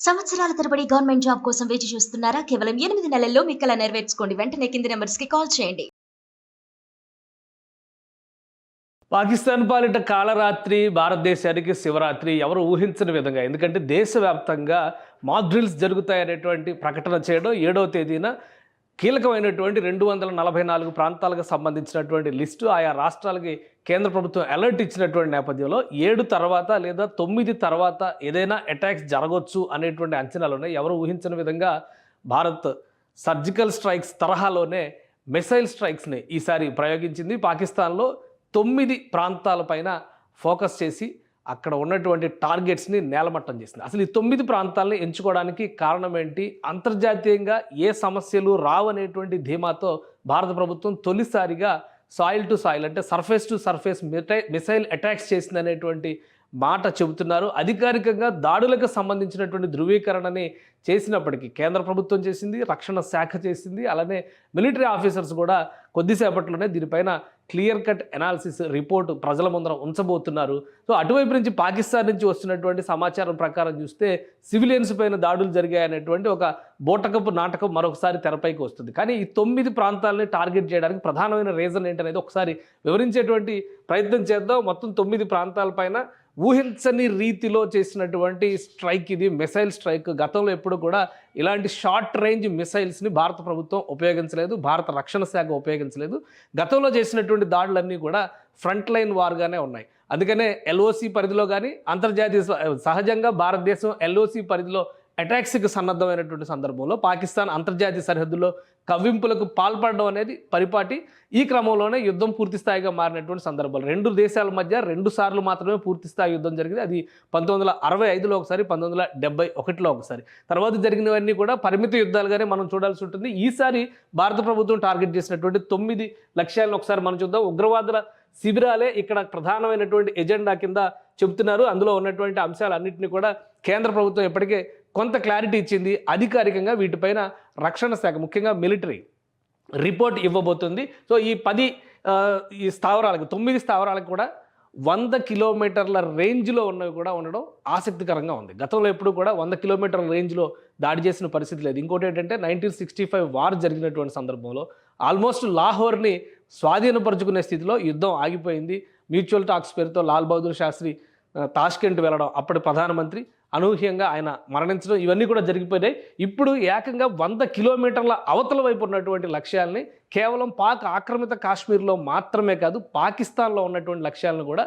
సంవత్సరాల తరబడి government job కోసం వేచి చూస్తున్నారా? కేవలం 8 నెలల్లో మీ కల నెరవేర్చుకోండి. వెంటనే కింది నంబర్స్‌కి కాల్ చేయండి. పాకిస్తాన్ పాలిట కాలరాత్రి, భారతదేశానికి శివరాత్రి ఎవరు ఊహించని విధంగా. ఎందుకంటే దేశవ్యాప్తంగా మాక్ డ్రిల్స్ జరుగుతాయనేటువంటి ప్రకటన చేయడం 7వ తేదీన కీలకమైనటువంటి 244 ప్రాంతాలకు సంబంధించినటువంటి లిస్టు ఆయా రాష్ట్రాలకి కేంద్ర ప్రభుత్వం అలర్ట్ ఇచ్చినటువంటి నేపథ్యంలో 7 తర్వాత లేదా 9 తర్వాత ఏదైనా అటాక్స్ జరగవచ్చు అనేటువంటి అంచనాలు ఉన్నాయి. ఎవరు ఊహించని విధంగా భారత్ సర్జికల్ స్ట్రైక్స్ తరహాలోనే మిసైల్ స్ట్రైక్స్ని ఈసారి ప్రయోగించింది. పాకిస్తాన్లో 9 ప్రాంతాలపైన ఫోకస్ చేసి అక్కడ ఉన్నటువంటి టార్గెట్స్ని నేలమట్టం చేసింది. అసలు ఈ 9 ప్రాంతాలని ఎంచుకోవడానికి కారణం ఏంటి? అంతర్జాతీయంగా ఏ సమస్యలు రావనేటువంటి ధీమాతో భారత ప్రభుత్వం తొలిసారిగా సాయిల్ టు సాయిల్ అంటే surface to surface missile attacks చేసిందనేటువంటి మాట చెబుతున్నారు. అధికారికంగా దాడులకు సంబంధించినటువంటి ధృవీకరణని చేసినప్పటికీ కేంద్ర ప్రభుత్వం చేసింది, రక్షణ శాఖ చేసింది, అలానే మిలిటరీ ఆఫీసర్స్ కూడా కొద్దిసేపట్లోనే దీనిపైన క్లియర్ కట్ ఎనాలిసిస్ రిపోర్ట్ ప్రజల ముందర ఉంచబోతున్నారు. సో అటువైపు నుంచి పాకిస్తాన్ నుంచి వస్తున్నటువంటి సమాచారం ప్రకారం చూస్తే సివిలియన్స్ పైన దాడులు జరిగాయనేటువంటి ఒక బోటకపు నాటకం మరొకసారి తెరపైకి వస్తుంది. కానీ ఈ 9 ప్రాంతాలని టార్గెట్ చేయడానికి ప్రధానమైన రీజన్ ఏంటనేది ఒకసారి వివరించేటువంటి ప్రయత్నం చేద్దాం. మొత్తం 9 ప్రాంతాలపైన ఊహించని రీతిలో చేసినటువంటి స్ట్రైక్ ఇది, మిసైల్ స్ట్రైక్. గతంలో ఎప్పుడు కూడా ఇలాంటి షార్ట్ రేంజ్ మిసైల్స్ని భారత ప్రభుత్వం ఉపయోగించలేదు, భారత రక్షణ శాఖ ఉపయోగించలేదు. గతంలో చేసినటువంటి దాడులన్నీ కూడా ఫ్రంట్ లైన్ వార్గానే ఉన్నాయి. అందుకనే ఎల్ఓసి పరిధిలో కానీ అంతర్జాతీయ సహజంగా భారతదేశం ఎల్ఓసి పరిధిలో అటాక్స్కి సన్నద్ధమైనటువంటి సందర్భంలో పాకిస్తాన్ అంతర్జాతీయ సరిహద్దుల్లో కవ్వింపులకు పాల్పడడం అనేది పరిపాటి. ఈ క్రమంలోనే యుద్ధం పూర్తి స్థాయిగా మారినటువంటి సందర్భాలు. 2 దేశాల మధ్య 2 సార్లు మాత్రమే పూర్తి స్థాయి యుద్ధం జరిగింది. అది 1965లో ఒకసారి, 1971లో ఒకసారి. తర్వాత జరిగినవన్నీ కూడా పరిమిత యుద్ధాలుగానే మనం చూడాల్సి ఉంటుంది. ఈసారి భారత ప్రభుత్వం టార్గెట్ చేసినటువంటి 9 లక్ష్యాలను ఒకసారి మనం చూద్దాం. ఉగ్రవాదుల శిబిరాలే ఇక్కడ ప్రధానమైనటువంటి ఎజెండా కింద చెబుతున్నారు. అందులో ఉన్నటువంటి అంశాలన్నింటినీ కూడా కేంద్ర ప్రభుత్వం ఇప్పటికే కొంత క్లారిటీ ఇచ్చింది. అధికారికంగా వీటిపైన రక్షణ శాఖ ముఖ్యంగా మిలిటరీ రిపోర్ట్ ఇవ్వబోతుంది. సో ఈ 10 ఈ స్థావరాలకు 9 స్థావరాలకు కూడా 100 కిలోమీటర్ల రేంజ్లో ఉన్నవి కూడా ఉండడం ఆసక్తికరంగా ఉంది. గతంలో ఎప్పుడు కూడా 100 కిలోమీటర్ల రేంజ్లో దాడి చేసిన పరిస్థితి లేదు. ఇంకోటి ఏంటంటే 1965 వార్ జరిగినటువంటి సందర్భంలో ఆల్మోస్ట్ లాహోర్ని స్వాధీనపరుచుకునే స్థితిలో యుద్ధం ఆగిపోయింది. మ్యూచువల్ టాక్స్ పేరుతో లాల్ బహదూర్ శాస్త్రి తాష్కెంట్ వెళ్ళడం, అప్పటి ప్రధానమంత్రి అనూహ్యంగా ఆయన మరణించడం, ఇవన్నీ కూడా జరిగిపోయినాయి. ఇప్పుడు ఏకంగా 100 కిలోమీటర్ల అవతల వైపు ఉన్నటువంటి లక్ష్యాలని కేవలం పాక్ ఆక్రమిత కాశ్మీర్లో మాత్రమే కాదు, పాకిస్తాన్లో ఉన్నటువంటి లక్ష్యాలను కూడా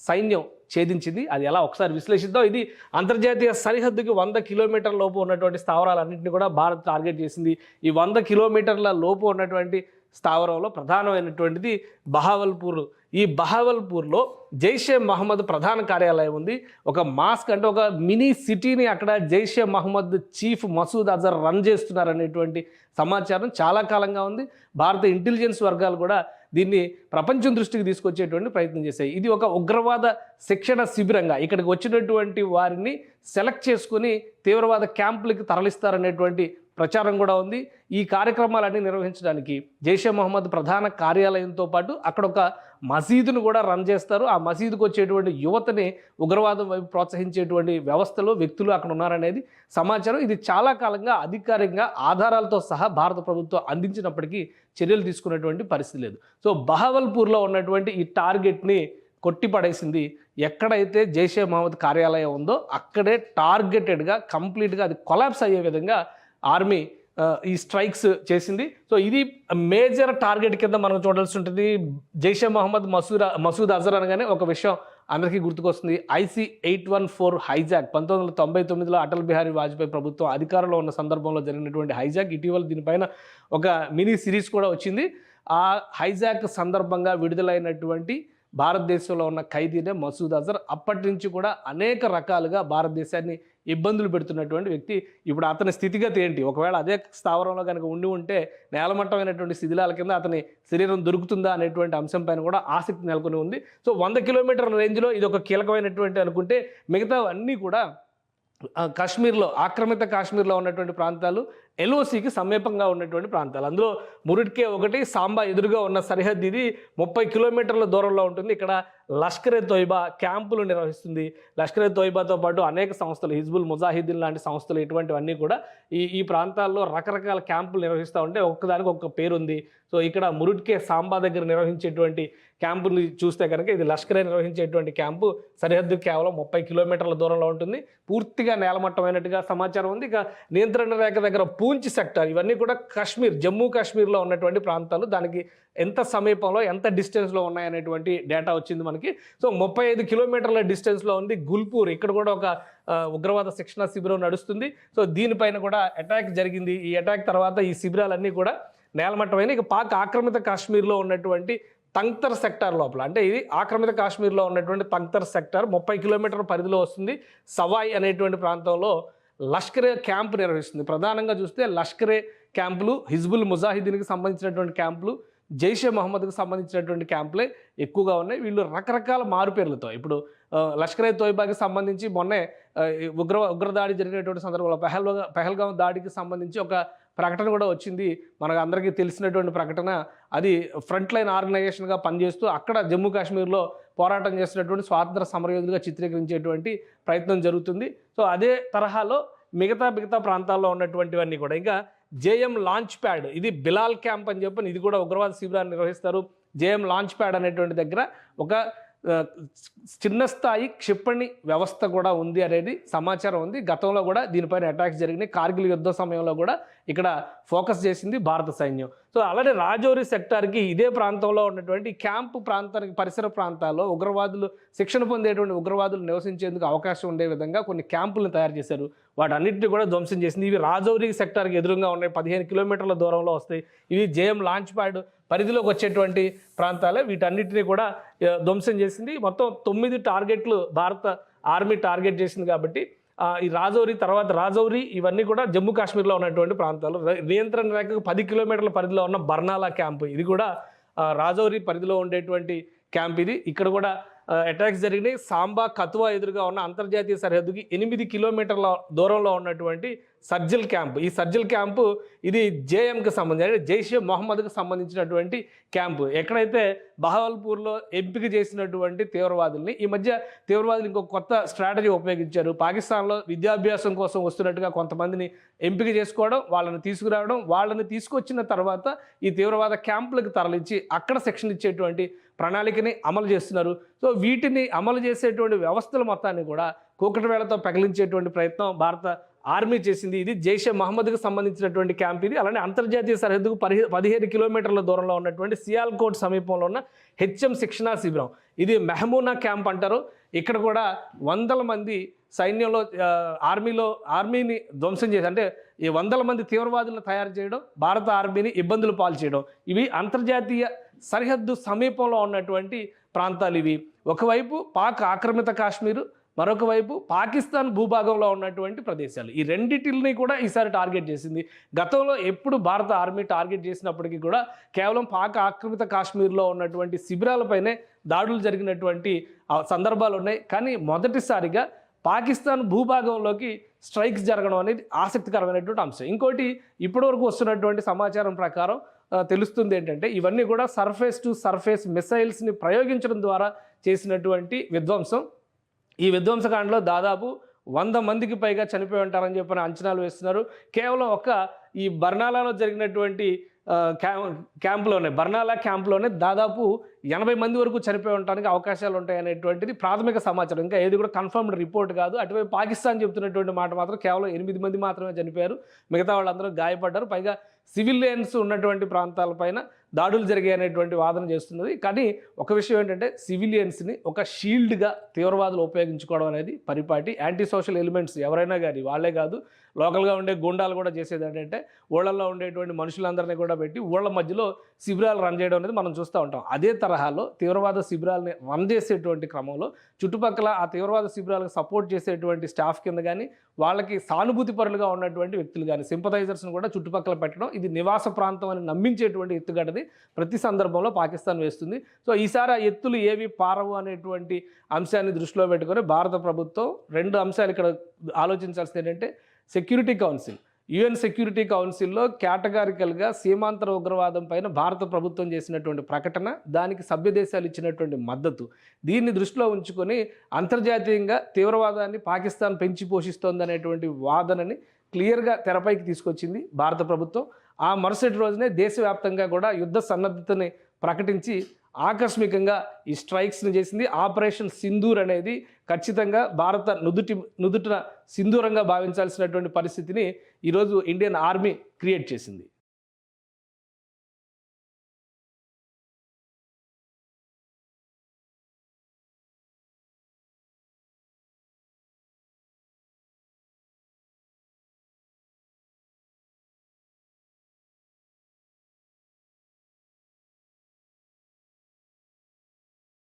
సైన్యం ఛేదించింది. అది ఎలా ఒకసారి విశ్లేషిద్దాం. ఇది అంతర్జాతీయ సరిహద్దుకి 100 కిలోమీటర్ల లోపు ఉన్నటువంటి స్థావరాలన్నింటినీ కూడా భారత్ టార్గెట్ చేసింది. ఈ 100 కిలోమీటర్ల లోపు ఉన్నటువంటి స్థావరంలో ప్రధానమైనటువంటిది బహావల్పూర్. ఈ బహావల్పూర్లో జైషే మహమ్మద్ ప్రధాన కార్యాలయం ఉంది. ఒక మాస్క్ అంటే ఒక మినీ సిటీని అక్కడ జైషే మహమ్మద్ చీఫ్ మసూద్ అజర్ రన్ చేస్తున్నారనేటువంటి సమాచారం చాలా కాలంగా ఉంది. భారత ఇంటెలిజెన్స్ వర్గాలు కూడా దీన్ని ప్రపంచం దృష్టికి తీసుకొచ్చేటువంటి ప్రయత్నం చేశాయి. ఇది ఒక ఉగ్రవాద శిక్షణ శిబిరంగా ఇక్కడికి వచ్చినటువంటి వారిని సెలెక్ట్ చేసుకుని తీవ్రవాద క్యాంపులకి తరలిస్తారనేటువంటి ప్రచారం కూడా ఉంది. ఈ కార్యక్రమాలన్నీ నిర్వహించడానికి జైషే మహమ్మద్ ప్రధాన కార్యాలయంతో పాటు అక్కడ ఒక మసీదును కూడా రన్ చేస్తారు. ఆ మసీదుకు వచ్చేటువంటి యువతని ఉగ్రవాదం వైపు ప్రోత్సహించేటువంటి వ్యవస్థలు, వ్యక్తులు అక్కడ ఉన్నారనేది సమాచారం. ఇది చాలా కాలంగా అధికారికంగా ఆధారాలతో సహా భారత ప్రభుత్వం అందించినప్పటికీ చర్యలు తీసుకున్నటువంటి పరిస్థితి లేదు. సో బహావల్పూర్లో ఉన్నటువంటి ఈ టార్గెట్ని కొట్టిపడేసింది. ఎక్కడైతే జైషే మహమ్మద్ కార్యాలయం ఉందో అక్కడే టార్గెటెడ్గా కంప్లీట్గా అది కొలాప్స్ అయ్యే విధంగా ఆర్మీ ఈ స్ట్రైక్స్ చేసింది. సో ఇది మేజర్ టార్గెట్ కింద మనం చూడాల్సి ఉంటుంది. జైషే మహమ్మద్ మసూద్ అజర్ అనగానే ఒక విషయం అందరికీ గుర్తుకొస్తుంది. IC-814 హైజాక్ 1999లో అటల్ బిహారీ వాజ్పేయి ప్రభుత్వం అధికారంలో ఉన్న సందర్భంలో జరిగినటువంటి హైజాక్. ఇటీవల దీనిపైన ఒక మినీ సిరీస్ కూడా వచ్చింది. ఆ హైజాక్ సందర్భంగా విడుదలైనటువంటి భారతదేశంలో ఉన్న ఖైదీనే మసూద్ అజర్. అప్పటి నుంచి కూడా అనేక రకాలుగా భారతదేశాన్ని ఇబ్బందులు పెడుతున్నటువంటి వ్యక్తి. ఇప్పుడు అతని స్థితిగతి ఏంటి? ఒకవేళ అదే స్థావరంలో కనుక ఉంటే నేలమట్టమైనటువంటి శిథిలాల కింద అతని శరీరం దొరుకుతుందా అనేటువంటి అంశం పైన కూడా ఆసక్తి నెలకొని ఉంది. సో 100 కిలోమీటర్ల రేంజ్లో ఇది ఒక కీలకమైనటువంటి అనుకుంటే మిగతా అన్నీ కూడా కాశ్మీర్లో ఆక్రమిత కాశ్మీర్లో ఉన్నటువంటి ప్రాంతాలు ఎల్ఓసికి సమీపంగా ఉన్నటువంటి ప్రాంతాలు. అందులో మురిట్కే ఒకటి, సాంబా ఎదురుగా ఉన్న సరిహద్దు ఇది 30 కిలోమీటర్ల దూరంలో ఉంటుంది. ఇక్కడ లష్కరే తోయిబా క్యాంపులు నిర్వహిస్తుంది. లష్కరే తోయిబాతో పాటు అనేక సంస్థలు, హిజ్బుల్ ముజాహిద్దీన్ లాంటి సంస్థలు, ఇటువంటివన్నీ కూడా ఈ ప్రాంతాల్లో రకరకాల క్యాంపులు నిర్వహిస్తూ ఉంటే ఒక్కదానికి ఒక పేరు ఉంది. సో ఇక్కడ మురుట్కే సాంబా దగ్గర నిర్వహించేటువంటి క్యాంపులు చూస్తే కనుక ఇది లష్కరే నిర్వహించేటువంటి క్యాంపు సరిహద్దు కేవలం 30 కిలోమీటర్ల దూరంలో ఉంటుంది. పూర్తిగా నేలమట్టమైనట్టుగా సమాచారం ఉంది. ఇక నియంత్రణ రేఖ దగ్గర పూంచ్ సెక్టార్, ఇవన్నీ కూడా కాశ్మీర్, జమ్మూ కాశ్మీర్లో ఉన్నటువంటి ప్రాంతాలు. దానికి ఎంత సమీపంలో, ఎంత డిస్టెన్స్లో ఉన్నాయనేటువంటి డేటా వచ్చింది మనకి. సో 35 కిలోమీటర్ల డిస్టెన్స్లో ఉంది గుల్పూర్. ఇక్కడ కూడా ఒక ఉగ్రవాద శిక్షణ శిబిరం నడుస్తుంది. సో దీనిపైన కూడా అటాక్ జరిగింది. ఈ అటాక్ తర్వాత ఈ శిబిరాలన్నీ కూడా నేలమట్టమైన. ఇక పాక్ ఆక్రమిత కాశ్మీర్లో ఉన్నటువంటి తంగ్తర్ సెక్టార్ లోపల, అంటే ఇది ఆక్రమిత కాశ్మీర్లో ఉన్నటువంటి తంగ్తర్ సెక్టార్ 30 కిలోమీటర్ల పరిధిలో వస్తుంది. సవాయ్ అనేటువంటి ప్రాంతంలో లష్కరే క్యాంపు నిర్వహిస్తుంది. ప్రధానంగా చూస్తే లష్కరే క్యాంపులు, హిజ్బుల్ ముజాహిద్దీన్కి సంబంధించినటువంటి క్యాంపులు, జైషే మహమ్మద్కి సంబంధించినటువంటి క్యాంపులే ఎక్కువగా ఉన్నాయి. వీళ్ళు రకరకాల మారుపేర్లతో, ఇప్పుడు లష్కరే తోయిబాకి సంబంధించి మొన్నే ఉగ్రదాడి జరిగినటువంటి సందర్భంలో పెహల్గాం దాడికి సంబంధించి ఒక ప్రకటన కూడా వచ్చింది. మనకు అందరికీ తెలిసినటువంటి ప్రకటన. అది ఫ్రంట్ లైన్ ఆర్గనైజేషన్గా పనిచేస్తూ అక్కడ జమ్మూ కాశ్మీర్లో పోరాటం చేస్తున్నటువంటి స్వాతంత్ర సమరయోధులుగా చిత్రీకరించేటువంటి ప్రయత్నం జరుగుతుంది. సో అదే తరహాలో మిగతా ప్రాంతాల్లో ఉన్నటువంటివన్నీ కూడా. ఇంకా జేఎం లాంచ్ ప్యాడ్, ఇది బిలాల్ క్యాంప్ అని చెప్పని, ఇది కూడా ఉగ్రవాద శిబిరాన్ని నిర్వహిస్తారు. జేఎం లాంచ్ ప్యాడ్ అనేటువంటి దగ్గర ఒక చిన్న స్థాయి క్షిపణి వ్యవస్థ కూడా ఉంది అనేది సమాచారం ఉంది. గతంలో కూడా దీనిపైన అటాక్స్ జరిగినాయి. కార్గిల్ యుద్ధ సమయంలో కూడా ఇక్కడ ఫోకస్ చేసింది భారత సైన్యం. సో అలానే రాజౌరి సెక్టార్కి ఇదే ప్రాంతంలో ఉన్నటువంటి క్యాంపు ప్రాంతానికి పరిసర ప్రాంతాల్లో ఉగ్రవాదులు, శిక్షణ పొందేటువంటి ఉగ్రవాదులు నివసించేందుకు అవకాశం ఉండే విధంగా కొన్ని క్యాంపులను తయారు చేశారు. వాటన్నిటిని కూడా ధ్వంసం చేసింది. ఇవి రాజౌరి సెక్టార్కి ఎదురుగా ఉన్నాయి, 15 కిలోమీటర్ల దూరంలో వస్తాయి. ఇవి జేఎం లాంచ్ ప్యాడ్ పరిధిలోకి వచ్చేటువంటి ప్రాంతాలే. వీటన్నిటిని కూడా ధ్వంసం చేసింది. మొత్తం 9 టార్గెట్లు భారత ఆర్మీ టార్గెట్ చేసింది. కాబట్టి ఈ రాజౌరి ఇవన్నీ కూడా జమ్మూ కాశ్మీర్లో ఉన్నటువంటి ప్రాంతాలు. నియంత్రణ రేఖకు 10 కిలోమీటర్ల పరిధిలో ఉన్న బర్నాలా క్యాంపు, ఇది కూడా రాజౌరి పరిధిలో ఉండేటువంటి క్యాంప్. ఇది ఇక్కడ కూడా అటాక్స్ జరిగినాయి. సాంబా కతువా ఎదురుగా ఉన్న అంతర్జాతీయ సరిహద్దుకి 8 కిలోమీటర్ల దూరంలో ఉన్నటువంటి సర్జిల్ క్యాంపు. ఈ సర్జిల్ క్యాంపు ఇది జేఎంకి సంబంధించి, జైషే మొహమ్మద్కి సంబంధించినటువంటి క్యాంపు. ఎక్కడైతే బహవల్పూర్లో ఎంపిక చేసినటువంటి తీవ్రవాదుల్ని, ఈ మధ్య తీవ్రవాదులు ఇంకొక కొత్త స్ట్రాటజీ ఉపయోగించారు. పాకిస్తాన్లో విద్యాభ్యాసం కోసం వస్తున్నట్టుగా కొంతమందిని ఎంపిక చేసుకోవడం, వాళ్ళని తీసుకురావడం, వాళ్ళని తీసుకొచ్చిన తర్వాత ఈ తీవ్రవాద క్యాంపులకు తరలించి అక్కడ శిక్షణ ఇచ్చేటువంటి ప్రణాళికని అమలు చేస్తున్నారు. సో వీటిని అమలు చేసేటువంటి వ్యవస్థల మొత్తాన్ని కూడా కూకటి వేళతో పెకలించేటువంటి ప్రయత్నం భారత ఆర్మీ చేసింది. ఇది జైషే మహమ్మద్కి సంబంధించినటువంటి క్యాంప్ ఇది. అలానే అంతర్జాతీయ సరిహద్దుకు 15 కిలోమీటర్ల దూరంలో ఉన్నటువంటి సియాల్కోట్ సమీపంలో ఉన్న హెచ్ఎం శిక్షణా శిబిరం, ఇది మెహమూనా క్యాంప్ అంటారు. ఇక్కడ కూడా వందల మంది సైన్యంలో, ఆర్మీని ధ్వంసం చేసి, అంటే ఈ వందల మంది తీవ్రవాదులను తయారు చేయడం, భారత ఆర్మీని ఇబ్బందులు పాలు చేయడం, ఇవి అంతర్జాతీయ సరిహద్దు సమీపంలో ఉన్నటువంటి ప్రాంతాలు. ఇవి ఒకవైపు పాక్ ఆక్రమిత కాశ్మీరు, మరొక వైపు పాకిస్తాన్ భూభాగంలో ఉన్నటువంటి ప్రదేశాలు. ఈ రెండిటిని కూడా ఈసారి టార్గెట్ చేసింది. గతంలో ఎప్పుడు భారత ఆర్మీ టార్గెట్ చేసినప్పటికీ కూడా కేవలం పాక్ ఆక్రమిత కాశ్మీర్లో ఉన్నటువంటి శిబిరాలపైనే దాడులు జరిగినటువంటి సందర్భాలు ఉన్నాయి. కానీ మొదటిసారిగా పాకిస్తాన్ భూభాగంలోకి స్ట్రైక్స్ జరగడం అనేది ఆసక్తికరమైనటువంటి అంశం. ఇంకోటి, ఇప్పటివరకు వస్తున్నటువంటి సమాచారం ప్రకారం తెలుస్తుంది ఏంటంటే, ఇవన్నీ కూడా సర్ఫేస్ టు సర్ఫేస్ మిసైల్స్ని ప్రయోగించడం ద్వారా చేసినటువంటి విధ్వంసం. ఈ విధ్వంసకాండలో దాదాపు 100 మందికి పైగా చనిపోయి ఉంటారని చెప్పిన అంచనాలు వేస్తున్నారు. కేవలం ఈ బర్నాలాలో జరిగినటువంటి బర్నాలా క్యాంపులోనే దాదాపు 80 మంది వరకు చనిపోయి ఉండడానికి అవకాశాలు ఉంటాయనేటువంటిది ప్రాథమిక సమాచారం. ఇంకా ఏది కూడా కన్ఫర్మ్డ్ రిపోర్ట్ కాదు. అటువైపు పాకిస్తాన్ చెబుతున్నటువంటి మాట మాత్రం కేవలం 8 మంది మాత్రమే చనిపోయారు, మిగతా వాళ్ళందరూ గాయపడ్డారు. పైగా సివిలియన్స్ ఉన్నటువంటి ప్రాంతాలపైన దాడులు జరిగాయి అనేటువంటి వాదన చేస్తున్నది. కానీ ఒక విషయం ఏంటంటే, సివిలియన్స్ని ఒక షీల్డ్గా తీవ్రవాదులు ఉపయోగించుకోవడం అనేది పరిపాటి. యాంటీ సోషల్ ఎలిమెంట్స్ ఎవరైనా కానీ, వాళ్ళే కాదు, లోకల్గా ఉండే గుండాలు కూడా చేసేది ఏంటంటే, ఊళ్ళల్లో ఉండేటువంటి మనుషులందరినీ కూడా పెట్టి ఊళ్ళ మధ్యలో శిబిరాలు రన్ చేయడం అనేది మనం చూస్తూ ఉంటాం. అదే తరహాలో తీవ్రవాద శిబిరాలని రన్ చేసేటువంటి క్రమంలో చుట్టుపక్కల ఆ తీవ్రవాద శిబిరాలకు సపోర్ట్ చేసేటువంటి స్టాఫ్ కింద కానీ, వాళ్ళకి సానుభూతి పరులుగా ఉన్నటువంటి వ్యక్తులు కానీ, సింపథైజర్స్ని కూడా చుట్టుపక్కల పెట్టడం, ఇది నివాస ప్రాంతం అని నమ్మించేటువంటి ఎత్తుగడది ప్రతి సందర్భంలో పాకిస్తాన్ వేస్తుంది. సో ఈసారి ఆ ఎత్తులు ఏవి పారవు అనేటువంటి అంశాన్ని దృష్టిలో పెట్టుకొని భారత ప్రభుత్వం 2 అంశాలు ఇక్కడ ఆలోచించాల్సింది ఏంటంటే, సెక్యూరిటీ కౌన్సిల్, యుఎన్ సెక్యూరిటీ కౌన్సిల్లో కేటగారికల్గా సీమాంతర ఉగ్రవాదం పైన భారత ప్రభుత్వం చేసినటువంటి ప్రకటన, దానికి సభ్య దేశాలు ఇచ్చినటువంటి మద్దతు, దీన్ని దృష్టిలో ఉంచుకొని అంతర్జాతీయంగా తీవ్రవాదాన్ని పాకిస్తాన్ పెంచి పోషిస్తోందనేటువంటి వాదనని క్లియర్గా తెరపైకి తీసుకొచ్చింది భారత ప్రభుత్వం. ఆ మరుసటి రోజునే దేశవ్యాప్తంగా కూడా యుద్ధ సన్నద్ధతని ప్రకటించి ఆకస్మికంగా ఈ స్ట్రైక్స్ని చేసింది. ఆపరేషన్ సింధూర్ అనేది ఖచ్చితంగా భారత నుదుటిన సింధూరంగా భావించాల్సినటువంటి పరిస్థితిని ఈరోజు ఇండియన్ ఆర్మీ క్రియేట్ చేసింది.